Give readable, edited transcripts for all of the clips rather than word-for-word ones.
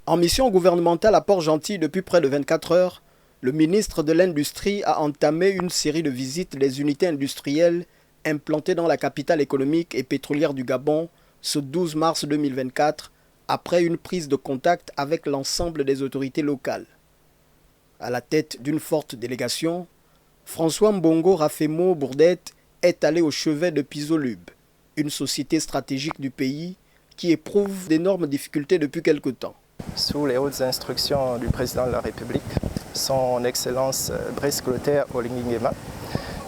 En mission gouvernementale à Port-Gentil depuis près de 24 heures, le ministre de l'Industrie a entamé une série de visites des unités industrielles implantées dans la capitale économique et pétrolière du Gabon ce 12 mars 2024, après une prise de contact avec l'ensemble des autorités locales. À la tête d'une forte délégation, François Mbongo Rafemo Bourdette est allé au chevet de Pisolub, une société stratégique du pays qui éprouve d'énormes difficultés depuis quelque temps. Sous les hautes instructions du président de la République, son Excellence Brice Clotaire Oligui Nguema,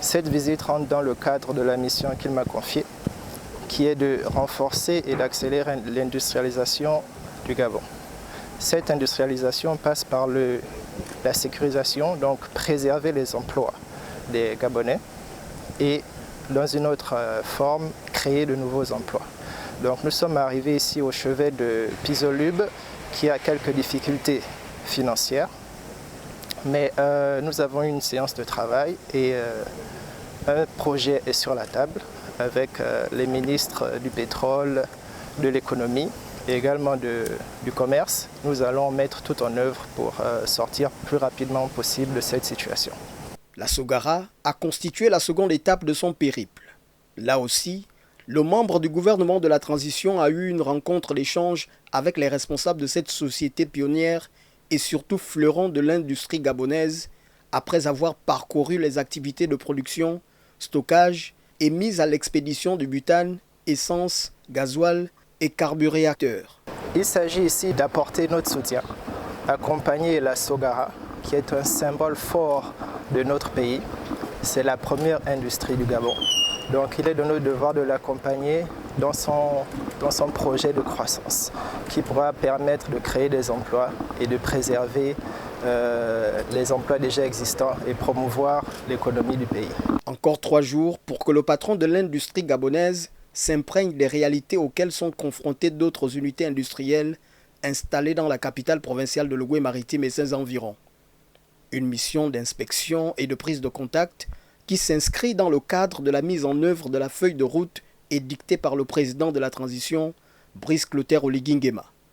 cette visite rentre dans le cadre de la mission qu'il m'a confiée, qui est de renforcer et d'accélérer l'industrialisation du Gabon. Cette industrialisation passe par la sécurisation, donc préserver les emplois des Gabonais et dans une autre forme, créer de nouveaux emplois. Donc nous sommes arrivés ici au chevet de Pisolub, qui a quelques difficultés financières, mais nous avons eu une séance de travail et un projet est sur la table avec les ministres du pétrole, de l'économie et également du commerce. Nous allons mettre tout en œuvre pour sortir le plus rapidement possible de cette situation. La Sogara a constitué la seconde étape de son périple. Là aussi, le membre du gouvernement de la transition a eu une rencontre d'échange avec les responsables de cette société pionnière et surtout fleuron de l'industrie gabonaise après avoir parcouru les activités de production, stockage et mise à l'expédition du butane, essence, gasoil et carburéacteurs. Il s'agit ici d'apporter notre soutien, accompagner la Sogara, qui est un symbole fort de notre pays. C'est la première industrie du Gabon. Donc il est de notre devoir de l'accompagner dans son projet de croissance qui pourra permettre de créer des emplois et de préserver les emplois déjà existants et promouvoir l'économie du pays. Encore 3 jours pour que le patron de l'industrie gabonaise s'imprègne des réalités auxquelles sont confrontées d'autres unités industrielles installées dans la capitale provinciale de l'Ogooué-Maritime et ses environs. Une mission d'inspection et de prise de contact qui s'inscrit dans le cadre de la mise en œuvre de la feuille de route édictée par le président de la transition, Brice Clotaire Oligui Nguema.